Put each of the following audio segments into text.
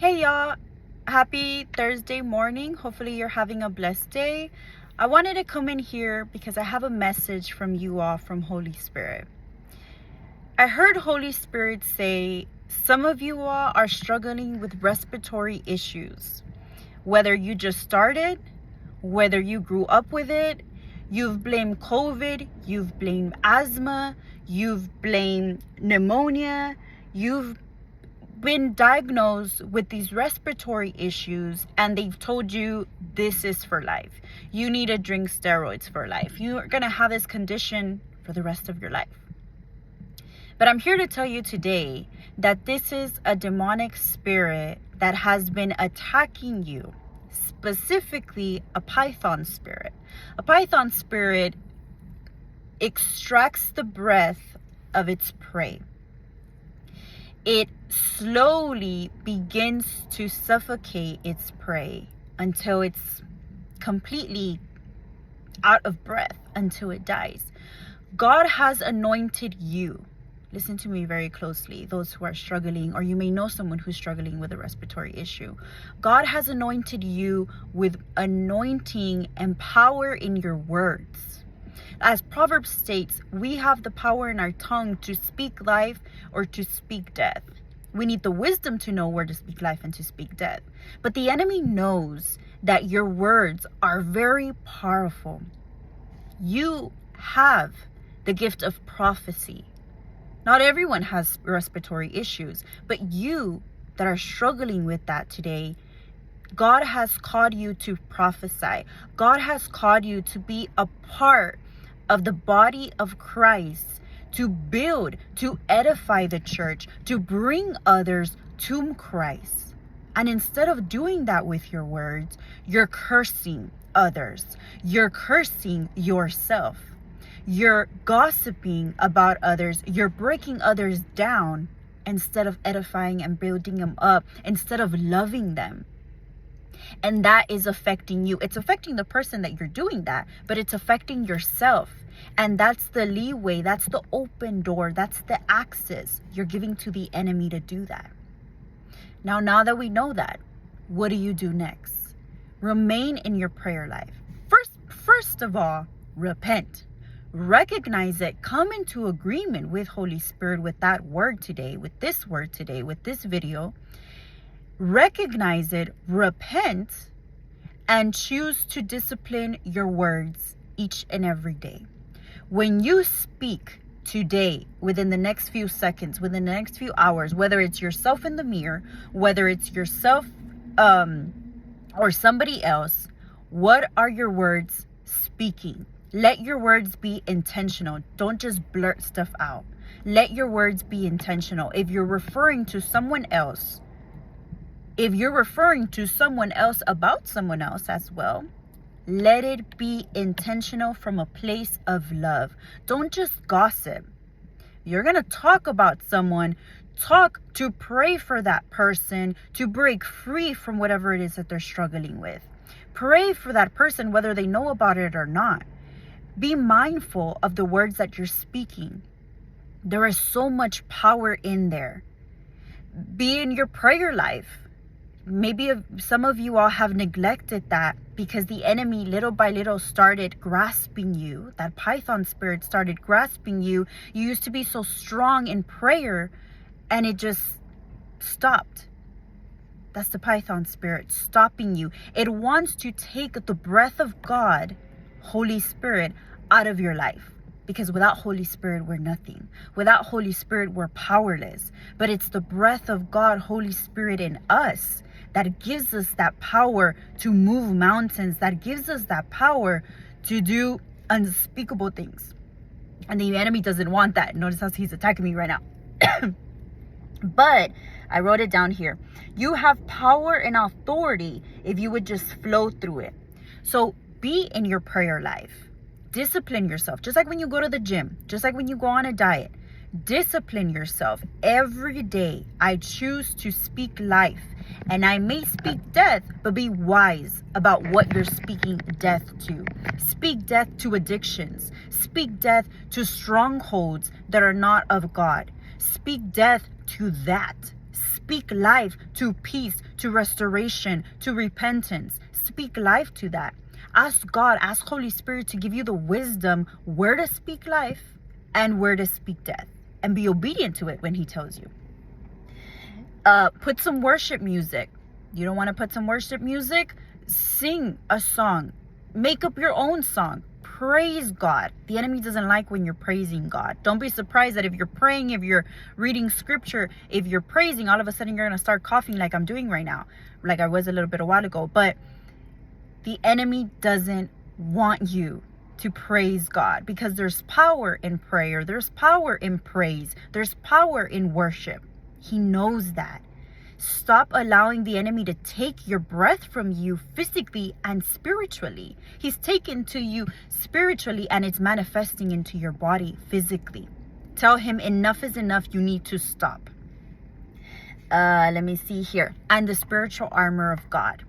Hey y'all, happy Thursday morning. Hopefully you're having a blessed day. I wanted to come in here because I have a message from you all from Holy Spirit. I heard Holy Spirit say some of you all are struggling with respiratory issues. Whether you just started, whether you grew up with it, you've blamed COVID, you've blamed asthma, you've blamed pneumonia, you've been diagnosed with these respiratory issues and they've told you this is for life. You need to drink steroids for life. You're going to have this condition for the rest of your life. But I'm here to tell you today that this is a demonic spirit that has been attacking you, specifically a python spirit. A python spirit extracts the breath of its prey. It slowly begins to suffocate its prey until it's completely out of breath, until it dies. God has anointed you. Listen to me very closely, those who are struggling, or you may know someone who's struggling with a respiratory issue. God has anointed you with anointing and power in your words. As Proverbs states, we have the power in our tongue to speak life or to speak death. We need the wisdom to know where to speak life and to speak death. But the enemy knows that your words are very powerful. You have the gift of prophecy. Not everyone has respiratory issues, but you that are struggling with that today, God has called you to prophesy. God has called you to be a part of the body of Christ, to build, to edify the church, to bring others to Christ. And instead of doing that with your words, you're cursing others. You're cursing yourself. You're gossiping about others. You're breaking others down instead of edifying and building them up, instead of loving them. And that is affecting you. It's affecting the person that you're doing that, but it's affecting yourself. And that's the leeway, that's the open door, that's the access you're giving to the enemy to do that. Now that we know that, what do you do next? Remain in your prayer life. First of all, repent. Recognize it. Come into agreement with Holy Spirit, with that word today, with this word today, with this video. Recognize it, repent, and choose to discipline your words each and every day. When you speak today, within the next few seconds, within the next few hours, whether it's yourself in the mirror, whether it's yourself or somebody else, what are your words speaking? Let your words be intentional. Don't just blurt stuff out. Let your words be intentional. If you're referring to someone else, about someone else as well, let it be intentional from a place of love. Don't just gossip. You're going to talk about someone. Talk to pray for that person to break free from whatever it is that they're struggling with. Pray for that person, whether they know about it or not. Be mindful of the words that you're speaking. There is so much power in there. Be in your prayer life. Maybe some of you all have neglected that because the enemy little by little started grasping you. That python spirit started grasping you. You used to be so strong in prayer and it just stopped. That's the python spirit stopping you. It wants to take the breath of God, Holy Spirit, out of your life. Because without Holy Spirit, we're nothing. Without Holy Spirit, we're powerless. But it's the breath of God, Holy Spirit in us, that gives us that power to move mountains, that gives us that power to do unspeakable things. And the enemy doesn't want that. Notice how he's attacking me right now. But I wrote it down here. You have power and authority if you would just flow through it. So be in your prayer life. Discipline yourself. Just like when you go to the gym, just like when you go on a diet. Discipline yourself every day. I choose to speak life, and I may speak death, but be wise about what you're speaking death to. Speak death to addictions. Speak death to strongholds that are not of God. Speak death to that. Speak life to peace, to restoration, to repentance. Speak life to that. Ask God, ask Holy Spirit to give you the wisdom where to speak life and where to speak death. And be obedient to it when he tells you. Put some worship music. You don't want to put some worship music? Sing a song. Make up your own song. Praise God. The enemy doesn't like when you're praising God. Don't be surprised that if you're praying, if you're reading scripture, if you're praising, all of a sudden you're going to start coughing like I'm doing right now, like I was a little bit a while ago. But the enemy doesn't want you to praise God, because there's power in prayer. There's power in praise. There's power in worship. He knows that. Stop allowing the enemy to take your breath from you physically and spiritually. He's taken to you spiritually and it's manifesting into your body physically. Tell him enough is enough. You need to stop. Let me see here. And the spiritual armor of God.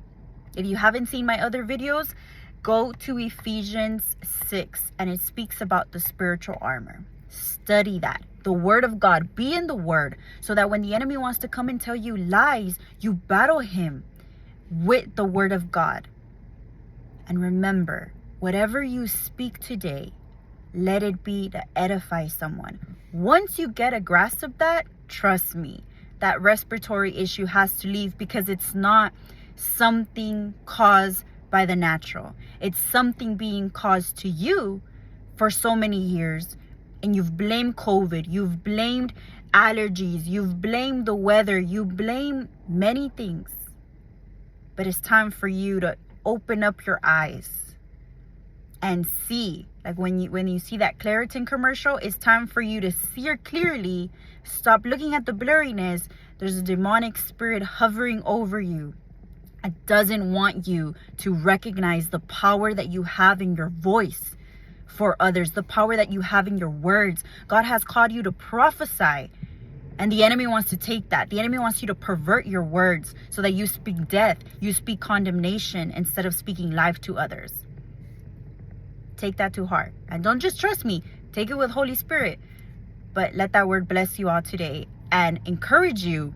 If you haven't seen my other videos, go to Ephesians 6 and it speaks about the spiritual armor. Study that. The word of God. Be in the word so that when the enemy wants to come and tell you lies, you battle him with the word of God. And remember, whatever you speak today, let it be to edify someone. Once you get a grasp of that, trust me, that respiratory issue has to leave, because it's not something caused by the natural. It's something being caused to you for so many years. And you've blamed COVID, you've blamed allergies, you've blamed the weather, you blame many things. But it's time for you to open up your eyes and see. Like when you see that Claritin commercial, it's time for you to see clearly. Stop looking at the blurriness. There's a demonic spirit hovering over you. It doesn't want you to recognize the power that you have in your voice for others, the power that you have in your words. God has called you to prophesy, and the enemy wants to take that. The enemy wants you to pervert your words so that you speak death, you speak condemnation instead of speaking life to others. Take that to heart, and don't just trust me, take it with Holy Spirit, but let that word bless you all today and encourage you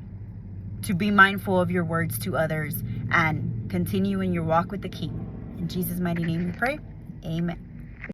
to be mindful of your words to others and continue in your walk with the King. In Jesus' mighty name we pray. Amen.